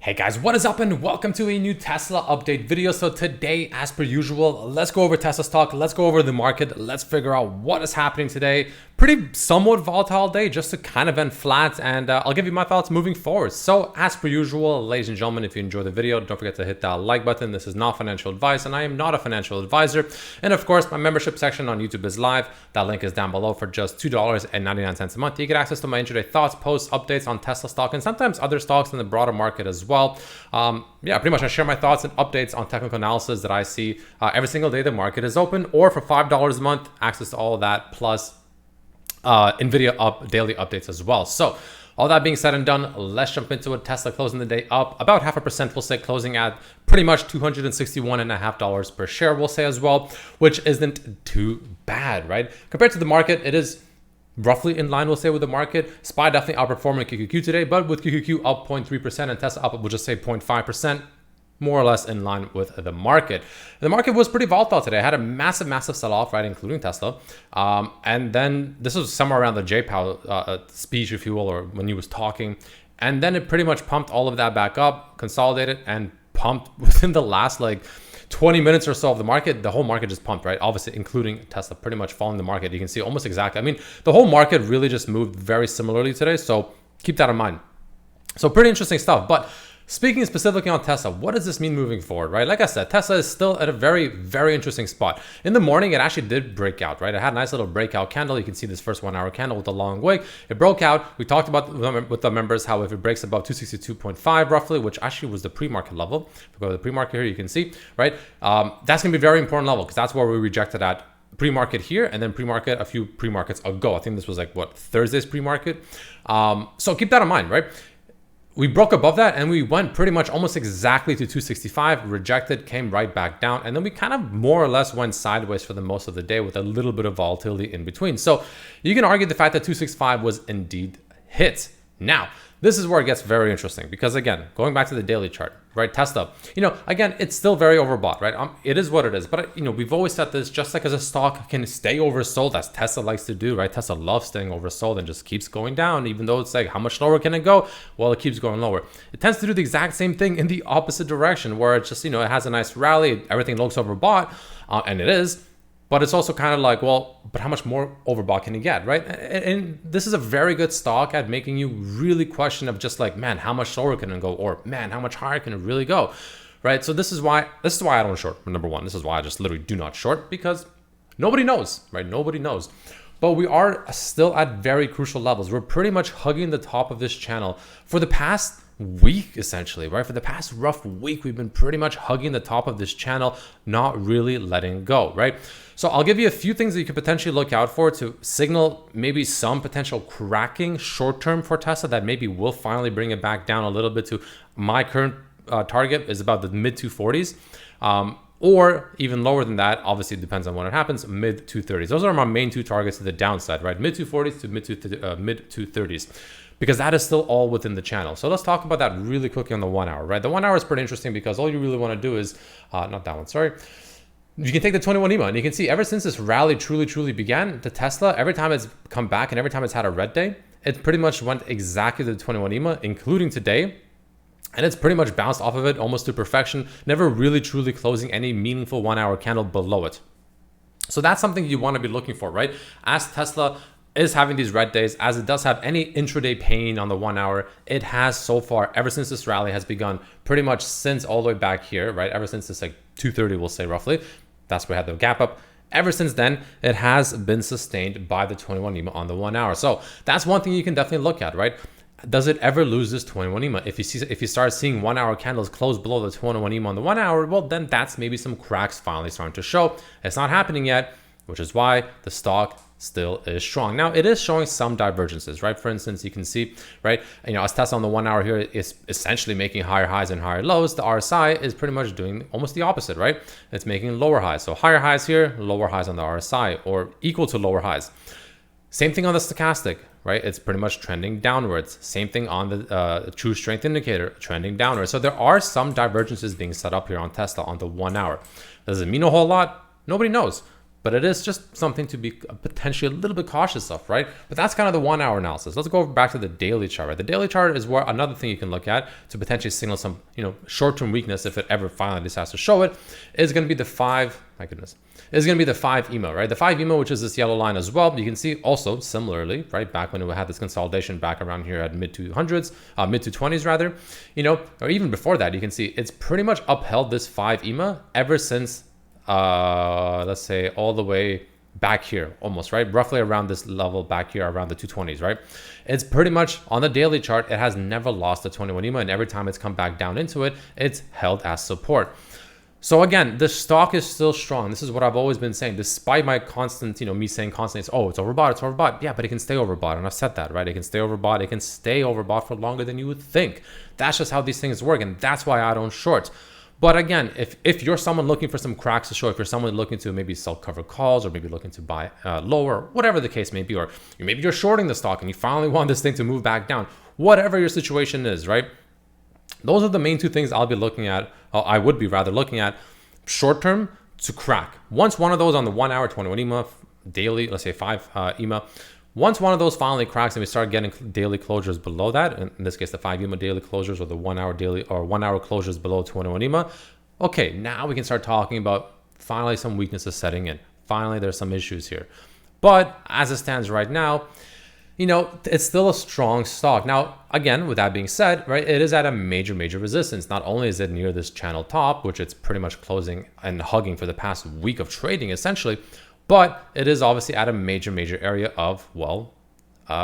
Hey guys, what is up and welcome to a new Tesla update video. So today, as per usual, let's go over Tesla stock, let's go over the market, let's figure out what is happening today. Pretty somewhat volatile day just to kind of end flat, and I'll give you my thoughts moving forward. So as per usual, ladies and gentlemen, if you enjoy the video, don't forget to hit that like button. This is not financial advice and I am not a financial advisor. And of course, my membership section on YouTube is live. That link is down below for just $2.99 a month. You get access to my intraday thoughts, posts, updates on Tesla stock and sometimes other stocks in the broader market as well. Yeah, pretty much I share my thoughts and updates on technical analysis that I see every single day the market is open, or for $5 a month, access to all of that plus NVIDIA daily updates as well. So all that being said and done, let's jump into it. Tesla closing the day up about 0.5%, we'll say, closing at pretty much $261.50 per share, we'll say as well, which isn't too bad, right? Compared to the market, it is roughly in line, we'll say, with the market. SPY definitely outperforming QQQ today, but with QQQ up 0.3% and Tesla up, we'll just say 0.5%. More or less in line with the market. The market was pretty volatile today. I had a massive sell-off, right, including Tesla. And then this was somewhere around the J-Powell speech, if you will, or when he was talking. And then it pretty much pumped all of that back up, consolidated, and pumped within the last 20 minutes or so of the market. The whole market just pumped, right? Obviously, including Tesla, pretty much following the market. You can see almost exactly. I mean, the whole market really just moved very similarly today. So keep that in mind. So pretty interesting stuff. But speaking specifically on Tesla, what does this mean moving forward, right? Like I said, Tesla is still at a very interesting spot. In the morning, it actually did break out, right? It had a nice little breakout candle. You can see this first 1 hour candle with a long wick. It broke out. We talked about with the members how if it breaks above 262.5 roughly, which actually was the pre-market level. If we go to the pre-market here, you can see, right? That's going to be a very important level because that's where we rejected at pre-market here and then pre-market a few pre-markets ago. I think this was Thursday's pre-market. So keep that in mind, right? We broke above that and we went pretty much almost exactly to 265, rejected, came right back down. And then we kind of more or less went sideways for the most of the day with a little bit of volatility in between. So you can argue the fact that 265 was indeed hit. Now, this is where it gets very interesting because, again, going back to the daily chart, right? Tesla, again, it's still very overbought, right? It is what it is. But, we've always said this, just like as a stock can stay oversold, as Tesla likes to do, right? Tesla loves staying oversold and just keeps going down, even though it's like, how much lower can it go? Well, it keeps going lower. It tends to do the exact same thing in the opposite direction, where it's just, it has a nice rally, everything looks overbought, and it is. But it's also kind of like, well, but how much more overbought can you get, right? And this is a very good stock at making you really question of just like, man, how much lower can it go? Or man, how much higher can it really go, right? So this is why I don't short. Number one, this is why I just literally do not short, because nobody knows, right? Nobody knows. But we are still at very crucial levels. We're pretty much hugging the top of this channel for the past week, essentially, right? For the past rough week, we've been pretty much hugging the top of this channel, not really letting go, right? So I'll give you a few things that you could potentially look out for to signal maybe some potential cracking short term for Tesla that maybe will finally bring it back down a little bit to my current target is about the mid 240s. Or even lower than that. Obviously, it depends on when it happens, mid 230s. Those are my main two targets to the downside, right? Mid 240s to mid 230s, because that is still all within the channel. So let's talk about that really quickly on the 1 hour, right? The 1 hour is pretty interesting because all you really want to do is, not that one, sorry. You can take the 21 EMA and you can see ever since this rally truly began, the Tesla, every time it's come back and every time it's had a red day, it pretty much went exactly to the 21 EMA, including today. And it's pretty much bounced off of it almost to perfection, never really truly closing any meaningful 1 hour candle below it. So that's something you want to be looking for, right? As Tesla is having these red days, as it does have any intraday pain on the 1 hour, it has so far, ever since this rally has begun, pretty much since all the way back here, right? Ever since it's 230, we'll say roughly, that's where we had the gap up. Ever since then, it has been sustained by the 21 EMA on the 1 hour. So that's one thing you can definitely look at, right? Does it ever lose this 21 EMA? If you start seeing 1 hour candles close below the 21 EMA on the 1 hour, well, then that's maybe some cracks finally starting to show. It's not happening yet, which is why the stock still is strong. Now, it is showing some divergences, right? For instance, you can see, right, as Tesla on the 1 hour here is essentially making higher highs and higher lows, the RSI is pretty much doing almost the opposite, right? It's making lower highs. So higher highs here, lower highs on the RSI, or equal to lower highs. Same thing on the stochastic, right? It's pretty much trending downwards. Same thing on the true strength indicator, trending downwards. So there are some divergences being set up here on Tesla on the 1 hour. Does it mean a whole lot? Nobody knows. but it is just something to be potentially a little bit cautious of, right? But that's kind of the 1 hour analysis. Let's go back to the daily chart, right? The daily chart is where another thing you can look at to potentially signal some, short-term weakness if it ever finally decides to show it, is going to be the 5, my goodness, is going to be the 5 EMA, right? The 5 EMA, which is this yellow line as well. You can see also similarly, right, back when we had this consolidation back around here at mid 200s, mid 220s rather, or even before that, you can see it's pretty much upheld this 5 EMA ever since, let's say all the way back here almost, right? Roughly around this level back here around the 220s, right? It's pretty much on the daily chart. It has never lost the 21 EMA, and every time it's come back down into it, it's held as support. So again, the stock is still strong. This is what I've always been saying, despite my constant, me saying constantly, it's overbought, it's overbought. Yeah, but it can stay overbought. And I've said that, right? It can stay overbought. It can stay overbought for longer than you would think. That's just how these things work. And that's why I don't short. But again, if you're someone looking for some cracks to show, if you're someone looking to maybe sell covered calls or maybe looking to buy lower, whatever the case may be, or maybe you're shorting the stock and you finally want this thing to move back down, whatever your situation is, right? Those are the main two things I'll be looking at. I would be rather looking at short term to crack. Once one of those on the 1 hour 21 EMA daily, let's say 5 EMA, once one of those finally cracks and we start getting daily closures below that, in this case the 5 EMA daily closures or the 1 hour daily or 1 hour closures below 21 EMA, okay, now we can start talking about finally some weaknesses setting in. Finally, there's some issues here. But as it stands right now, it's still a strong stock. Now, again, with that being said, right, it is at a major resistance. Not only is it near this channel top, which it's pretty much closing and hugging for the past week of trading, essentially, but it is obviously at a major area of,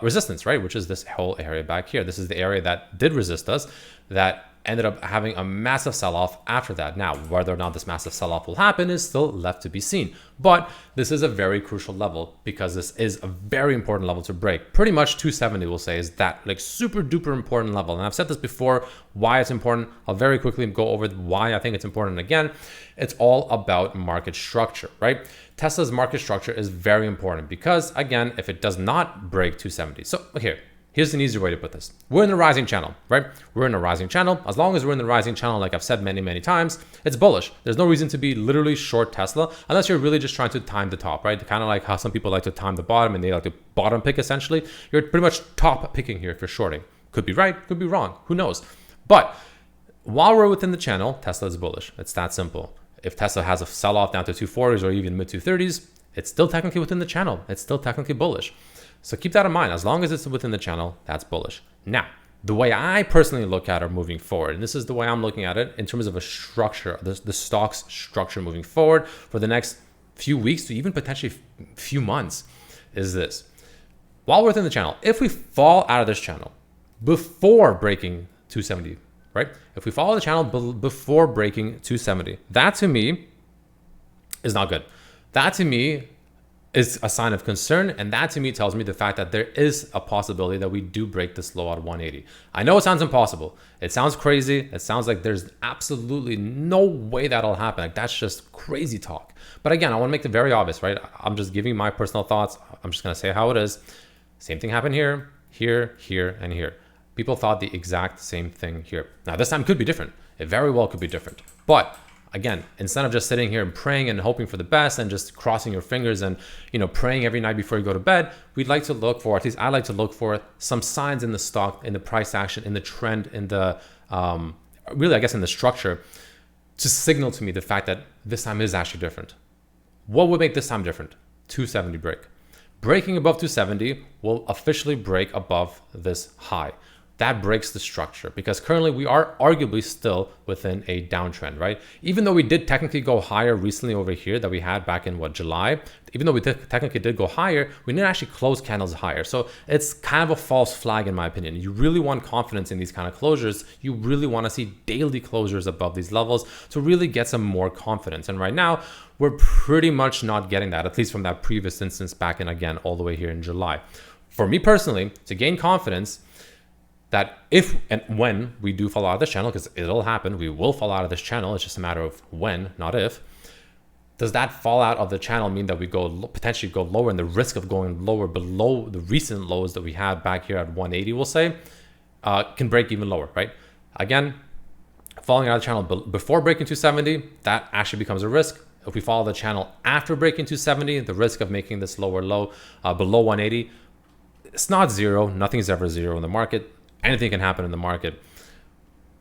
resistance, right, which is this whole area back here. This is the area that did resist us, that ended up having a massive sell-off after that. Now, whether or not this massive sell-off will happen is still left to be seen. But this is a very crucial level because this is a very important level to break. Pretty much 270, we'll say, is that super duper important level. And I've said this before, why it's important. I'll very quickly go over why I think it's important again. It's all about market structure, right? Tesla's market structure is very important because, again, if it does not break 270. So here, here's an easier way to put this. We're in the rising channel, right? We're in a rising channel. As long as we're in the rising channel, like I've said many times, it's bullish. There's no reason to be literally short Tesla unless you're really just trying to time the top, right? Kind of like how some people like to time the bottom and they like to bottom pick essentially. You're pretty much top picking here if you're shorting. Could be right, could be wrong, who knows? But while we're within the channel, Tesla is bullish. It's that simple. If Tesla has a sell-off down to 240s or even mid 230s, it's still technically within the channel. It's still technically bullish. So keep that in mind. As long as it's within the channel, that's bullish. Now, the way I personally look at it moving forward, and this is the way I'm looking at it in terms of a structure, the stock's structure moving forward for the next few weeks to even potentially few months, is this. While we're within the channel, if we fall out of this channel before breaking 270, right? If we follow the channel before breaking 270, that to me is not good. That to me is a sign of concern, and that to me tells me the fact that there is a possibility that we do break this low at 180. I know it sounds impossible. It sounds crazy. It sounds like there's absolutely no way that'll happen. Like, that's just crazy talk. But again, I want to make it very obvious, right? I'm just giving my personal thoughts. I'm just going to say how it is. Same thing happened here, and here. People thought the exact same thing here. Now, this time could be different. It very well could be different. But again, instead of just sitting here and praying and hoping for the best and just crossing your fingers and, praying every night before you go to bed, we'd like to look for, at least I like to look for some signs in the stock, in the price action, in the trend, in the, really, I guess, in the structure to signal to me the fact that this time is actually different. What would make this time different? 270 break. Breaking above 270 will officially break above this high. That breaks the structure because currently we are arguably still within a downtrend, right? Even though we did technically go higher recently over here that we had back in July, even though we technically did go higher, we didn't actually close candles higher. So it's kind of a false flag in my opinion. You really want confidence in these kind of closures. You really want to see daily closures above these levels to really get some more confidence. And right now we're pretty much not getting that, at least from that previous instance back in, again, all the way here in July. For me personally, to gain confidence, that if and when we do fall out of this channel, because it'll happen, we will fall out of this channel. It's just a matter of when, not if. Does that fall out of the channel mean that we potentially go lower and the risk of going lower below the recent lows that we had back here at 180, we'll say, can break even lower, right? Again, falling out of the channel before breaking 270, that actually becomes a risk. If we follow the channel after breaking 270, the risk of making this lower low below 180, it's not zero. Nothing's ever zero in the market. Anything can happen in the market,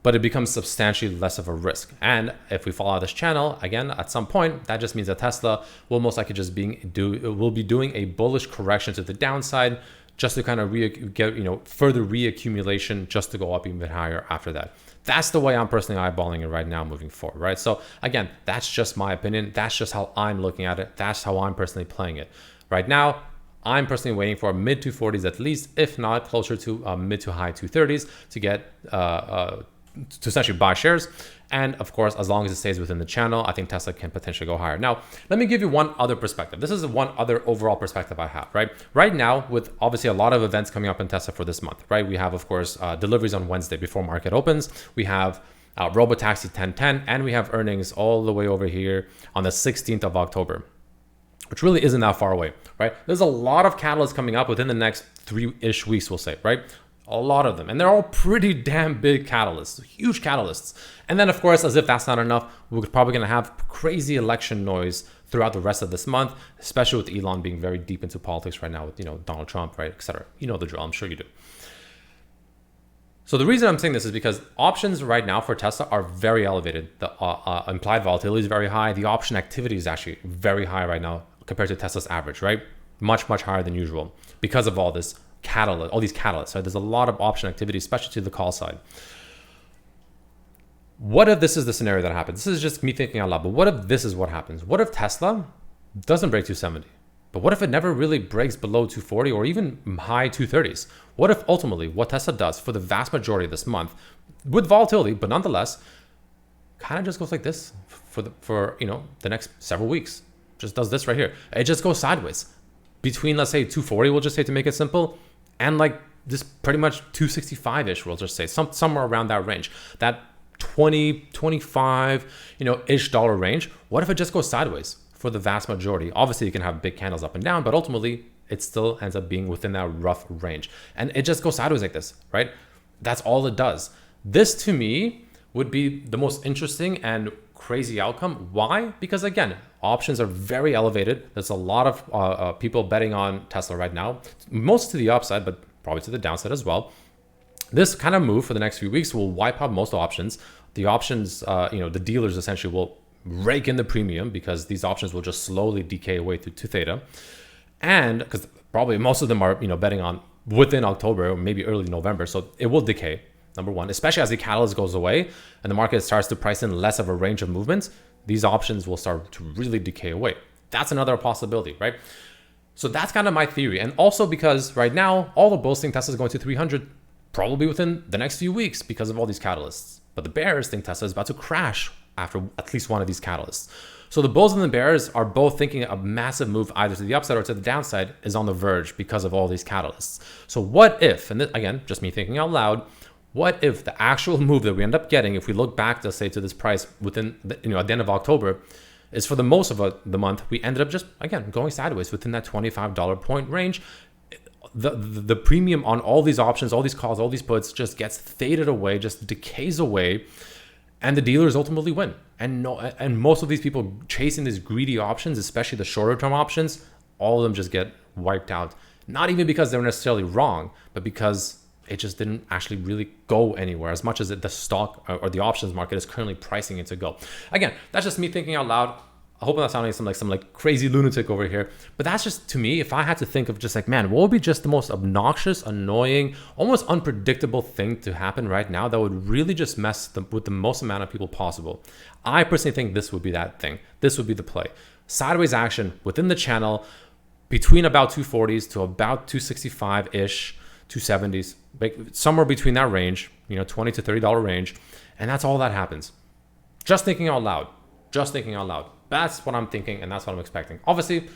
but it becomes substantially less of a risk. And if we follow this channel again, at some point, that just means that Tesla will most likely just be doing a bullish correction to the downside, just to kind of get further reaccumulation, just to go up even higher after that. That's the way I'm personally eyeballing it right now moving forward, right? So again, that's just my opinion. That's just how I'm looking at it. That's how I'm personally playing it. Right now, I'm personally waiting for mid 240s at least, if not closer to mid to high 230s to get to essentially buy shares. And of course, as long as it stays within the channel, I think Tesla can potentially go higher. Now, let me give you one other perspective. This is one other overall perspective I have, right? Right now, with obviously a lot of events coming up in Tesla for this month, right? We have, of course, deliveries on Wednesday before market opens. We have Robotaxi 1010, and we have earnings all the way over here on the 16th of October, which really isn't that far away, right? There's a lot of catalysts coming up within the next 3-ish weeks, we'll say, right? A lot of them. And they're all pretty damn big catalysts, huge catalysts. And then, of course, as if that's not enough, we're probably going to have crazy election noise throughout the rest of this month, especially with Elon being very deep into politics right now with, Donald Trump, right, et cetera. You know the drill. I'm sure you do. So the reason I'm saying this is because options right now for Tesla are very elevated. The implied volatility is very high. The option activity is actually very high right now compared to Tesla's average, right? Much, much higher than usual because of all these catalysts, right? There's a lot of option activity, especially to the call side. What if this is the scenario that happens? This is just me thinking out loud, but what if this is what happens? What if Tesla doesn't break 270? But what if it never really breaks below 240 or even high 230s? What if ultimately what Tesla does for the vast majority of this month with volatility, but nonetheless, kind of just goes like this for the next several weeks? Just does this right here. It just goes sideways between, let's say, 240, we'll just say to make it simple, and like this pretty much 265-ish, we'll just say, somewhere around that range, that 20, 25, ish dollar range. What if it just goes sideways for the vast majority? Obviously, you can have big candles up and down, but ultimately, it still ends up being within that rough range. And it just goes sideways like this, right? That's all it does. This, to me, would be the most interesting and crazy outcome. Why? Because again, options are very elevated. There's a lot of people betting on Tesla right now, most to the upside, but probably to the downside as well. This kind of move for the next few weeks will wipe out most options. The options, the dealers essentially will rake in the premium because these options will just slowly decay away to theta. And because probably most of them are, betting on within October or maybe early November. So it will decay. Number one, especially as the catalyst goes away and the market starts to price in less of a range of movements, these options will start to really decay away. That's another possibility, right? So that's kind of my theory. And also because right now, all the bulls think Tesla's going to 300 probably within the next few weeks because of all these catalysts. But the bears think Tesla is about to crash after at least one of these catalysts. So the bulls and the bears are both thinking a massive move either to the upside or to the downside is on the verge because of all these catalysts. So what if, and this, again, just me thinking out loud, what if the actual move that we end up getting, if we look back, let's say, to this price within, at the end of October, is for the most of the month, we ended up just, again, going sideways within that $25 point range. The premium on all these options, all these calls, all these puts just gets faded away, just decays away, and the dealers ultimately win. And most of these people chasing these greedy options, especially the shorter term options, all of them just get wiped out. Not even because they're necessarily wrong, but because it just didn't actually really go anywhere as much as the stock or the options market is currently pricing it to go. Again, that's just me thinking out loud. I hope I'm not sounding like some crazy lunatic over here, but that's just, to me, if I had to think of just man, what would be just the most obnoxious, annoying, almost unpredictable thing to happen right now that would really just mess with the most amount of people possible? I personally think this would be that thing. This would be the play. Sideways action within the channel between about 240s to about 265-ish, 270s, somewhere between that range, $20 to $30 range. And that's all that happens. Just thinking out loud. That's what I'm thinking, and that's what I'm expecting. Obviously,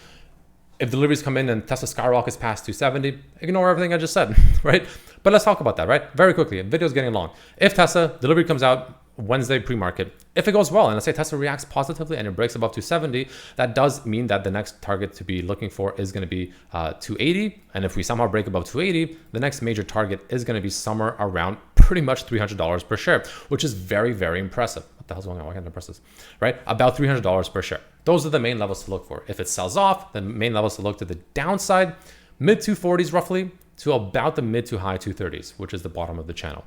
if deliveries come in and Tesla skyrockets past 270, ignore everything I just said, right? But let's talk about that, right? Very quickly. The video's getting long. If Tesla delivery comes out Wednesday pre-market. If it goes well, and let's say Tesla reacts positively and it breaks above 270, that does mean that the next target to be looking for is going to be 280. And if we somehow break above 280, the next major target is going to be somewhere around pretty much $300 per share, which is very, very impressive. What the hell's going on? Why can't I press this? Right? About $300 per share. Those are the main levels to look for. If it sells off, the main levels to look to the downside, mid 240s roughly to about the mid to high 230s, which is the bottom of the channel.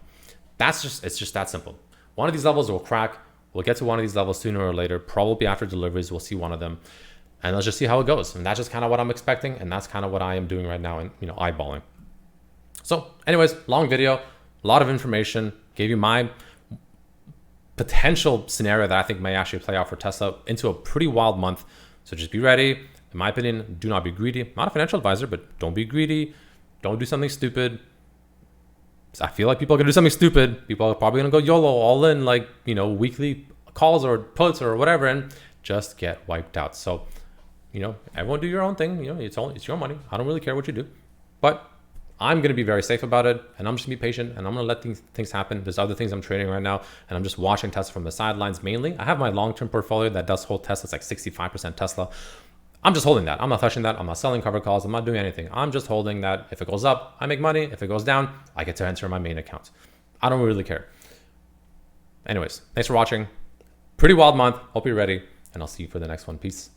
It's just that simple. One of these levels will crack. We'll get to one of these levels sooner or later, probably after deliveries. We'll see one of them, and let's just see how it goes. And that's just kind of what I'm expecting, and that's kind of what I am doing right now, and eyeballing. So, anyways, long video, a lot of information. Gave you my potential scenario that I think may actually play out for Tesla into a pretty wild month. So just be ready. In my opinion, do not be greedy. I'm not a financial advisor, but don't be greedy. Don't do something stupid. I feel like people are going to do something stupid. People are probably going to go YOLO all in, like, weekly calls or puts or whatever, and just get wiped out. So, everyone do your own thing. It's your money. I don't really care what you do, but I'm going to be very safe about it, and I'm just going to be patient, and I'm going to let things happen. There's other things I'm trading right now, and I'm just watching Tesla from the sidelines mainly. I have my long-term portfolio that does hold Tesla. It's like 65% Tesla. I'm just holding that. I'm not touching that. I'm not selling cover calls. I'm not doing anything. I'm just holding that. If it goes up, I make money. If it goes down, I get to enter my main account. I don't really care. Anyways, thanks for watching. Pretty wild month. Hope you're ready, and I'll see you for the next one. Peace.